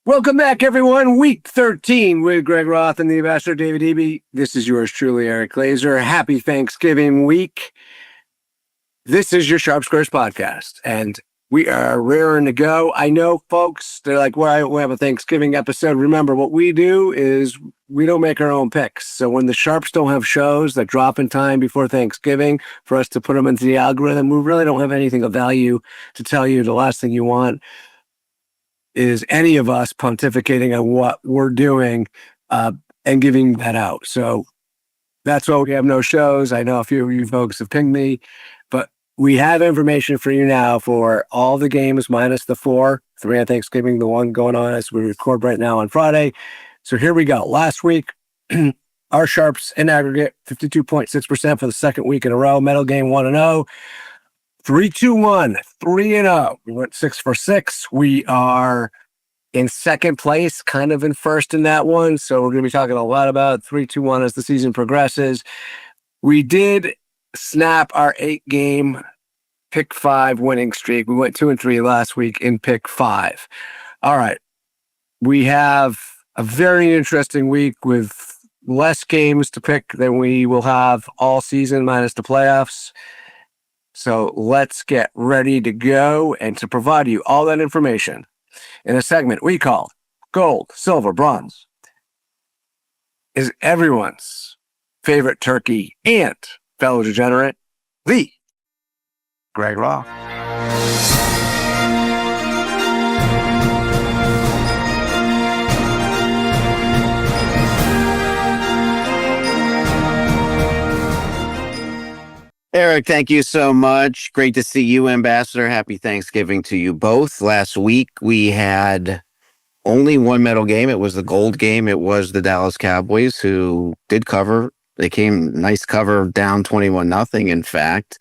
Welcome back, everyone. Week 13 with Greg Roth and the Ambassador David Eby. This is yours truly, Eric Glazer. Happy Thanksgiving week. This is your Sharp Squares podcast, and we are raring to go. I know, folks, they're like, well, we have a Thanksgiving episode. Remember, what we do is we don't make our own picks. So when the Sharps don't have shows that drop in time before Thanksgiving for us to put them into the algorithm, we really don't have anything of value to tell you. The last thing you want is any of us pontificating on what we're doing and giving that out. So that's why we have no shows. I know a few of you folks have pinged me, but we have information for you now for all the games minus the 3 on Thanksgiving, the one going on as we record right now on Friday. So here we go. Last week, our Sharps in aggregate, 52.6% for the second week in a row. Medal game 1-0. 3-2-1, 3-0. We went 6 for 6. We are in second place, kind of in first in that one. So we're going to be talking a lot about 3-2-1 as the season progresses. We did snap our 8-game pick 5 winning streak. We went 2-3 last week in pick 5. All right. We have a very interesting week with less games to pick than we will have all season minus the playoffs. So let's get ready to go and to provide you all that information in a segment we call Gold, Silver, Bronze. Is everyone's favorite turkey and fellow degenerate, the Greg Roth. Eric, thank you so much. Great to see you, Ambassador. Happy Thanksgiving to you both. Last week, we had only one medal game. It was the gold game. It was the Dallas Cowboys who did cover. They came nice cover down 21-0, in fact.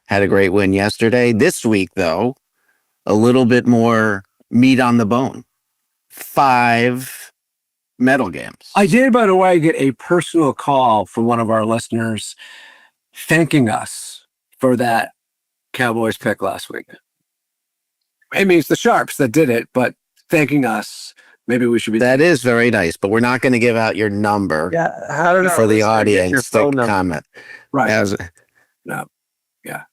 Had a great win yesterday. This week, though, a little bit more meat on the bone. 5 medal games. I did, by the way, get a personal call from one of our listeners thanking us for that Cowboys pick last week. I mean, it's the Sharps that did it, but thanking us. Maybe we should be. That is very nice, but we're not going to give out your number for the audience to comment. Right. No. Yeah.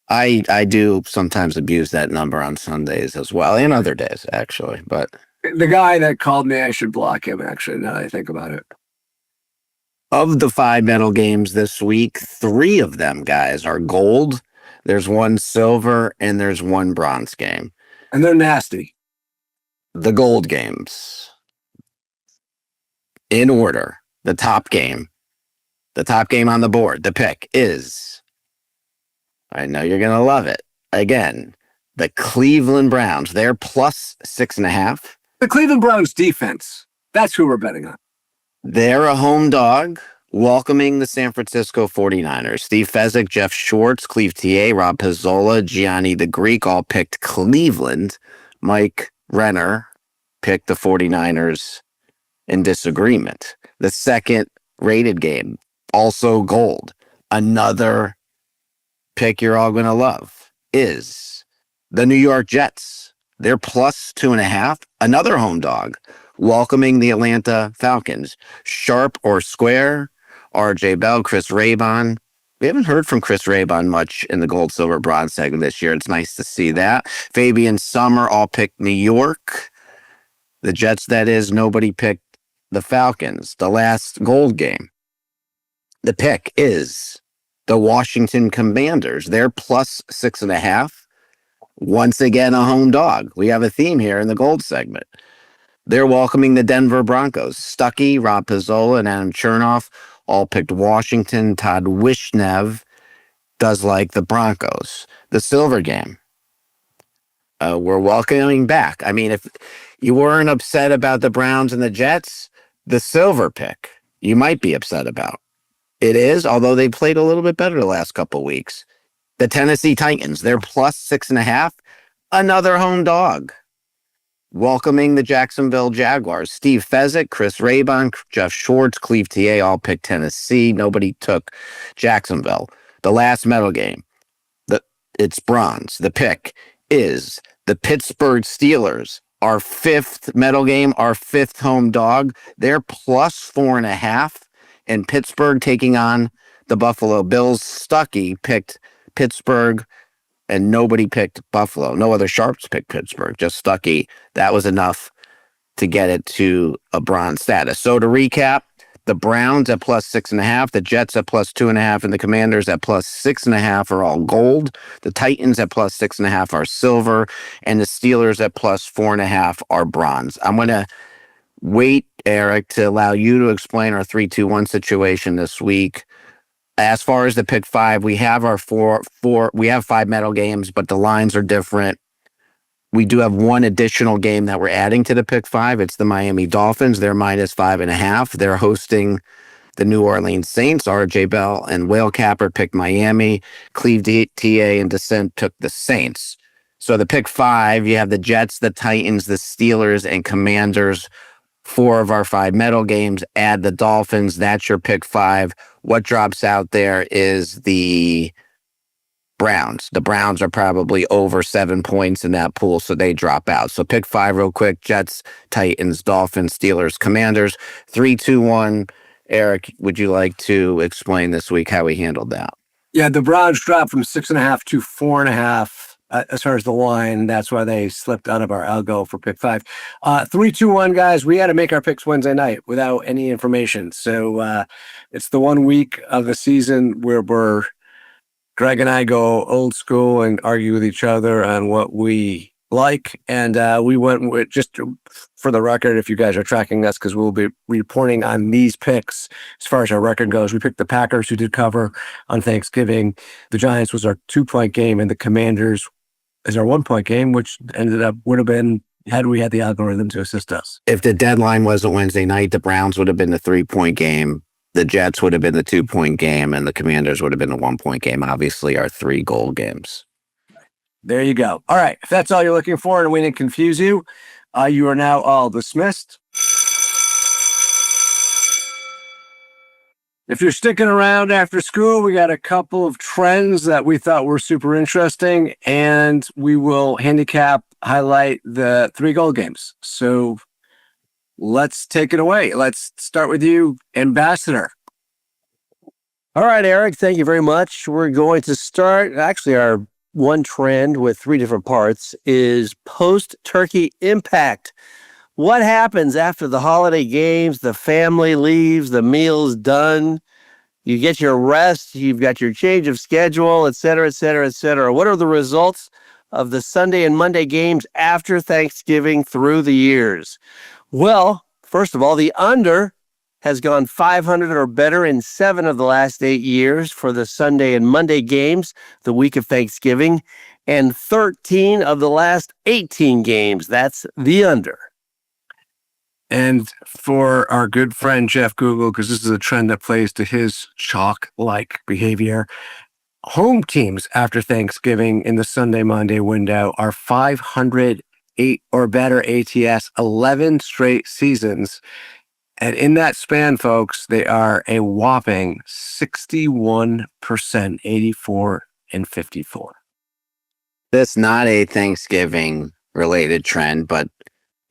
I do sometimes abuse that number on Sundays as well, and other days, actually. But the guy that called me, I should block him, actually, now that I think about it. Of the 5 medal games this week, 3 of them, guys, are gold. There's 1 silver, and there's 1 bronze game. And they're nasty. The gold games. In order, the top game on the board, the pick is, I know you're going to love it, again, the Cleveland Browns. They're plus 6.5. The Cleveland Browns defense. That's who we're betting on. They're a home dog welcoming the San Francisco 49ers. Steve Fezzik, Jeff Schwartz, Cleve TA, Rob Pizzola, Gianni the Greek all picked Cleveland. Mike Renner picked the 49ers in disagreement. The second rated game, also gold. Another pick you're all going to love is the New York Jets. They're plus 2.5. Another home dog welcoming the Atlanta Falcons. Sharp or square, RJ Bell, Chris Raybon. We haven't heard from Chris Raybon much in the gold, silver, bronze segment this year. It's nice to see that. Fabian Summer all picked New York. The Jets, that is. Nobody picked the Falcons. The last gold game. The pick is the Washington Commanders. They're plus 6.5. Once again, a home dog. We have a theme here in the gold segment. They're welcoming the Denver Broncos. Stuckey, Rob Pizzola, and Adam Chernoff all picked Washington. Todd Wishnev does like the Broncos. The silver game. We're welcoming back. I mean, if you weren't upset about the Browns and the Jets, the silver pick you might be upset about. It is, although they played a little bit better the last couple of weeks. The Tennessee Titans, they're plus 6.5. Another home dog. Welcoming the Jacksonville Jaguars. Steve Fezzik, Chris Raybon, Jeff Schwartz, Cleve TA all picked Tennessee. Nobody took Jacksonville. The last medal game, it's bronze. The pick is the Pittsburgh Steelers our fifth medal game, our fifth home dog. They're plus 4.5. And Pittsburgh taking on the Buffalo Bills. Stuckey picked Pittsburgh, and nobody picked Buffalo. No other sharps picked Pittsburgh, just Stuckey. That was enough to get it to a bronze status. So to recap, the Browns at plus 6.5, the Jets at plus 2.5, and the Commanders at plus 6.5 are all gold. The Titans at plus 6.5 are silver, and the Steelers at plus 4.5 are bronze. I'm going to wait, Eric, to allow you to explain our 3-2-1 situation this week. As far as the pick five, we have our we have 5 medal games, but the lines are different. We do have one additional game that we're adding to the pick five. It's the Miami Dolphins. They're minus 5.5. They're hosting the New Orleans Saints. RJ Bell and Whale Capper picked Miami. Cleve TA and Descent took the Saints. So the pick five, you have the Jets, the Titans, the Steelers, and Commanders. 4 of our 5 medal games. Add the Dolphins. That's your pick five. What drops out there is the Browns. The Browns are probably over 7 points in that pool, so they drop out. So pick five real quick. Jets, Titans, Dolphins, Steelers, Commanders. 3-2-1. Eric, would you like to explain this week how we handled that? Yeah, the Browns dropped from 6.5 to 4.5 as far as the line. That's why they slipped out of our algo for pick five. 3-2-1, guys. We had to make our picks Wednesday night without any information. So it's the 1 week of the season where Greg and I go old school and argue with each other on what we like. And we went with, just for the record, if you guys are tracking us, because we'll be reporting on these picks as far as our record goes. We picked the Packers, who did cover on Thanksgiving. The Giants was our 2-point game, and the Commanders is our 1-point game, which would have been had we had the algorithm to assist us. If the deadline wasn't Wednesday night, the Browns would have been the 3-point game. The Jets would have been the 2-point game, and the Commanders would have been the 1-point game. Obviously, our 3 goal games. There you go. All right. If that's all you're looking for and we didn't confuse you, you are now all dismissed. If you're sticking around after school, we got a couple of trends that we thought were super interesting, and we will highlight the 3 goal games. So let's take it away. Let's start with you, Ambassador. All right, Eric, thank you very much. We're going to start, actually, our one trend with 3 different parts is post-turkey impact. What happens after the holiday games, the family leaves, the meal's done, you get your rest, you've got your change of schedule, et cetera, et cetera, et cetera. What are the results of the Sunday and Monday games after Thanksgiving through the years? Well, first of all, the under has gone 500 or better in 7 of the last 8 years for the Sunday and Monday games, the week of Thanksgiving, and 13 of the last 18 games. That's the under. And for our good friend Jeff Google, because this is a trend that plays to his chalk-like behavior, home teams after Thanksgiving in the Sunday-Monday window are 508 or better ATS, 11 straight seasons. And in that span, folks, they are a whopping 61%, 84 and 54. That's not a Thanksgiving-related trend, but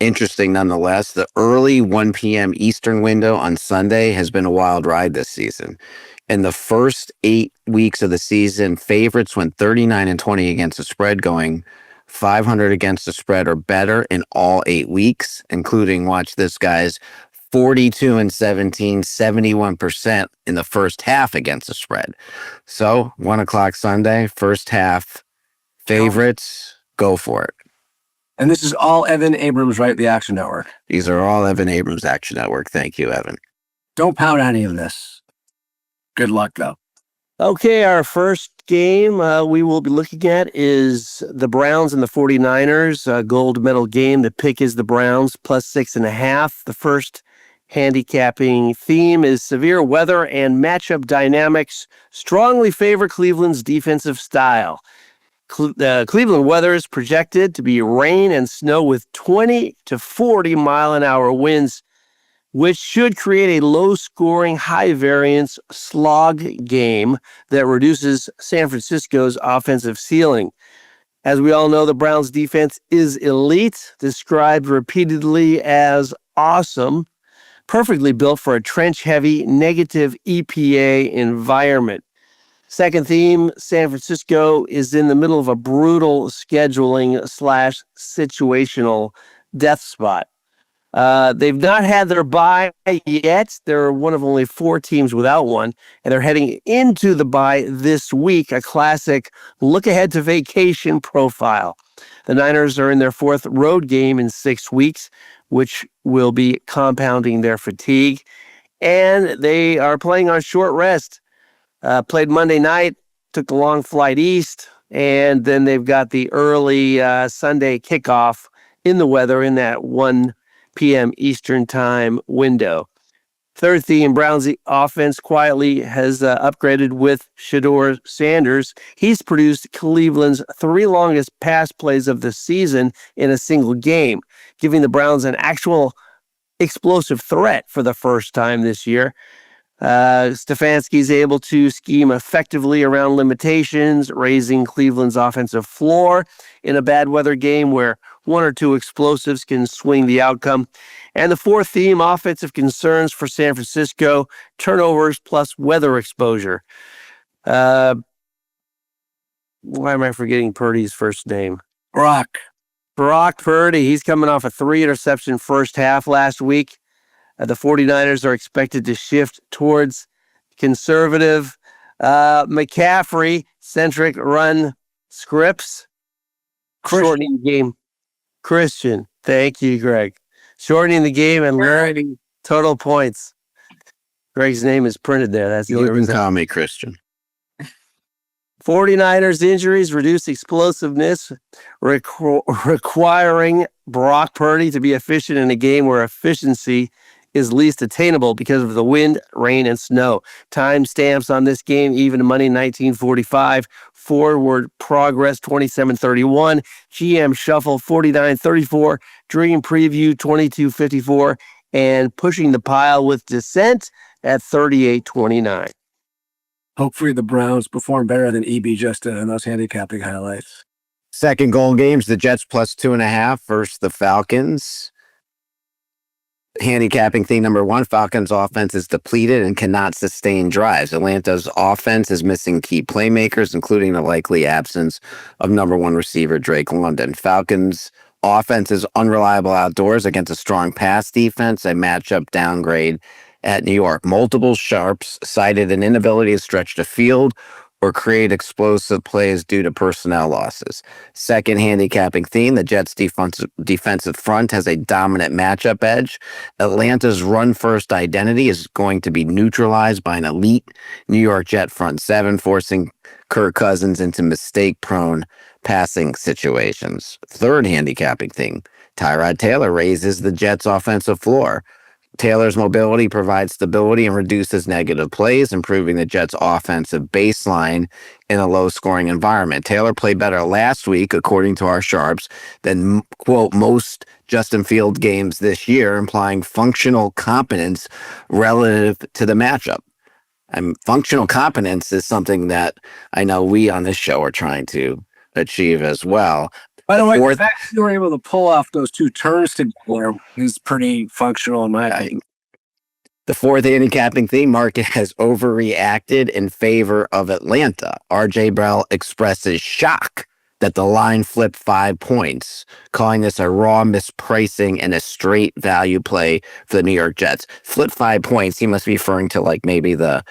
interesting nonetheless. The early 1 p.m. Eastern window on Sunday has been a wild ride this season. In the first 8 weeks of the season, favorites went 39-20 against the spread, going 500 against the spread or better in all 8 weeks, including, watch this, guys, 42-17, 71% in the first half against the spread. So 1 o'clock Sunday, first half, favorites, go for it. And this is all Evan Abrams, right? The Action Network. These are all Evan Abrams Action Network. Thank you, Evan. Don't pound any of this. Good luck, though. Okay, our first game we will be looking at is the Browns and the 49ers, gold medal game. The pick is the Browns, plus 6.5. The first handicapping theme is severe weather and matchup dynamics strongly favor Cleveland's defensive style. Cleveland weather is projected to be rain and snow with 20 to 40 mile-an-hour winds, which should create a low-scoring, high-variance slog game that reduces San Francisco's offensive ceiling. As we all know, the Browns defense is elite, described repeatedly as awesome, perfectly built for a trench-heavy, negative EPA environment. Second theme, San Francisco is in the middle of a brutal scheduling / situational death spot. They've not had their bye yet. They're one of only 4 teams without one, and they're heading into the bye this week, a classic look ahead to vacation profile. The Niners are in their 4th road game in 6 weeks, which will be compounding their fatigue, and they are playing on short rest. Played Monday night, took the long flight east, and then they've got the early Sunday kickoff in the weather in that 1 p.m. Eastern time window. Third theme, Browns' offense quietly has upgraded with Shedeur Sanders. He's produced Cleveland's 3 longest pass plays of the season in a single game, giving the Browns an actual explosive threat for the first time this year. Stefanski's able to scheme effectively around limitations, raising Cleveland's offensive floor in a bad weather game where 1 or 2 explosives can swing the outcome. And the fourth theme, offensive concerns for San Francisco, turnovers plus weather exposure. Why am I forgetting Purdy's first name? Brock Purdy. He's coming off a 3-interception first half last week. The 49ers are expected to shift towards conservative, McCaffrey-centric run scripts. Shortening the game. Christian. Thank you, Greg. Shortening the game and limiting total points. Greg's name is printed there. That's You can call me Christian. 49ers injuries reduce explosiveness, requiring Brock Purdy to be efficient in a game where efficiency is least attainable because of the wind, rain, and snow. Timestamps on this game, even money 1945, forward progress 2731, GM shuffle 4934, dream preview 2254, and pushing the pile with dissent at 3829. Hopefully the Browns perform better than EB just did in those handicapping highlights. Second goal games, the Jets plus 2.5 versus the Falcons. Handicapping thing number 1, Falcons offense is depleted and cannot sustain drives. Atlanta's offense is missing key playmakers, including the likely absence of number 1 receiver Drake London. Falcons offense is unreliable outdoors against a strong pass defense, a matchup downgrade at New York. Multiple sharps cited an inability to stretch the field or create explosive plays due to personnel losses. Second handicapping theme, the Jets' defensive front has a dominant matchup edge. Atlanta's run-first identity is going to be neutralized by an elite New York Jet front 7, forcing Kirk Cousins into mistake-prone passing situations. Third handicapping thing, Tyrod Taylor raises the Jets' offensive floor. Taylor's mobility provides stability and reduces negative plays, improving the Jets' offensive baseline in a low-scoring environment. Taylor played better last week, according to our sharps, than, quote, most Justin Field games this year, implying functional competence relative to the matchup. Functional competence is something that I know we on this show are trying to achieve as well. By the way, the fact that you were able to pull off those 2 turns together is pretty functional in my opinion. The fourth handicapping theme, market has overreacted in favor of Atlanta. RJ Bell expresses shock that the line flipped 5 points, calling this a raw mispricing and a straight value play for the New York Jets. Flip 5 points, he must be referring to like maybe the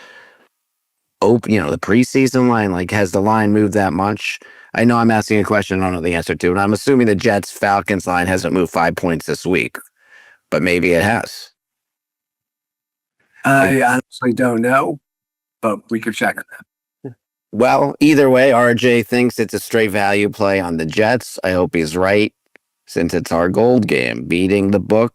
preseason line. Like, has the line moved that much? I know I'm asking a question I don't know the answer to, and I'm assuming the Jets-Falcons line hasn't moved 5 points this week, but maybe it has. I honestly don't know, but we could check that. Well, either way, RJ thinks it's a straight value play on the Jets. I hope he's right, since it's our gold game. Beating the book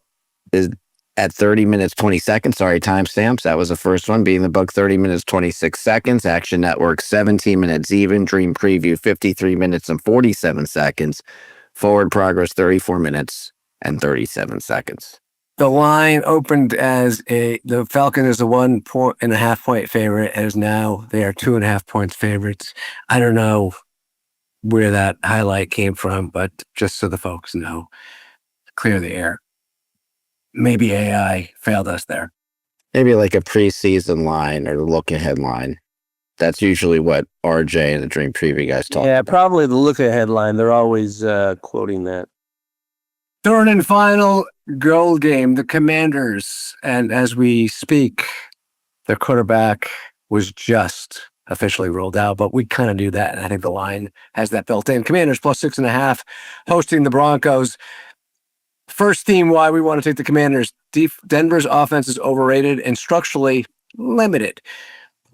is at 30 minutes, 20 seconds. Sorry, timestamps. That was the first one. Beating the book, 30 minutes, 26 seconds. Action Network, 17 minutes even. Dream Preview, 53 minutes and 47 seconds. Forward Progress, 34 minutes and 37 seconds. The line opened as the Falcon is a 1.5 point favorite, as now they are 2.5 points favorites. I don't know where that highlight came from, but just so the folks know, clear the air. Maybe AI failed us there. Maybe like a preseason line or the look ahead line. That's usually what RJ and the Dream Preview guys talk Yeah, about. probably the look at headline. They're always quoting that. Third and final goal game, the Commanders. And as we speak, their quarterback was just officially ruled out, but we kind of knew that. And I think the line has that built in. Commanders plus 6.5, hosting the Broncos. First theme why we want to take the Commanders. Denver's offense is overrated and structurally limited.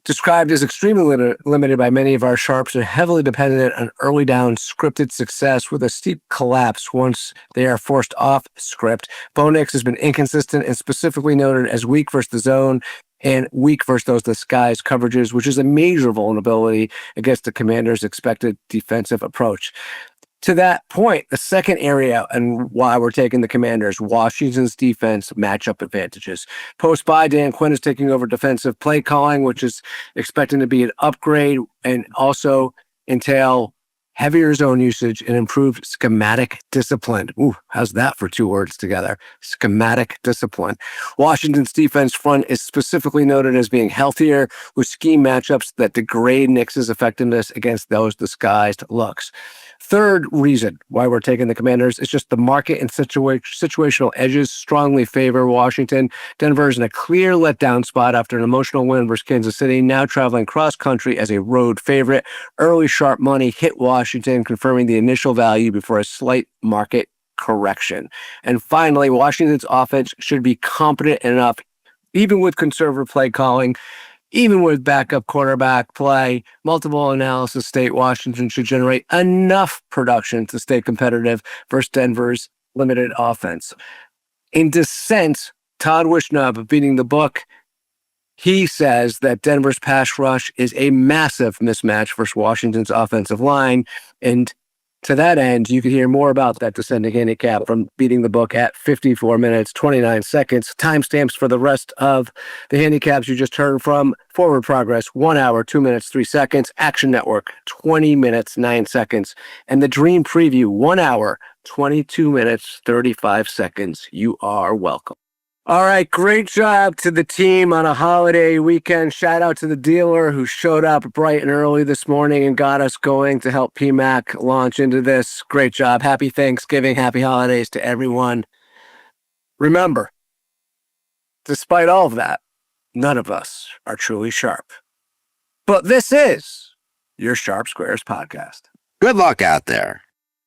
Described as extremely limited by many of our sharps and heavily dependent on early down scripted success with a steep collapse once they are forced off script. Bo Nix has been inconsistent and specifically noted as weak versus the zone and weak versus those disguised coverages, which is a major vulnerability against the Commanders' expected defensive approach. To that point, the second area and why we're taking the Commanders, Washington's defense matchup advantages. Post-bye, Dan Quinn is taking over defensive play calling, which is expecting to be an upgrade and also entail heavier zone usage and improved schematic discipline. Ooh, how's that for two words together? Schematic discipline. Washington's defense front is specifically noted as being healthier with scheme matchups that degrade Knicks' effectiveness against those disguised looks. Third reason why we're taking the Commanders is just the market and situational edges strongly favor Washington. Denver is in a clear letdown spot after an emotional win versus Kansas City, now traveling cross country as a road favorite. Early sharp money hit Washington, confirming the initial value before a slight market correction. And finally, Washington's offense should be competent enough, even with conservative play calling, even with backup quarterback play, multiple analysis state Washington should generate enough production to stay competitive versus Denver's limited offense. In dissent, Todd Wishnub of Beating the Book, he says that Denver's pass rush is a massive mismatch versus Washington's offensive line. And to that end, you can hear more about that descending handicap from Beating the Book at 54 minutes, 29 seconds. Timestamps for the rest of the handicaps you just heard from. Forward Progress, 1 hour, 2 minutes, 3 seconds. Action Network, 20 minutes, 9 seconds. And the Dream Preview, 1 hour, 22 minutes, 35 seconds. You are welcome. All right, great job to the team on a holiday weekend. Shout out to the dealer who showed up bright and early this morning and got us going to help PMAC launch into this. Great job. Happy Thanksgiving. Happy holidays to everyone. Remember, despite all of that, none of us are truly sharp. But this is your Sharp Squares podcast. Good luck out there.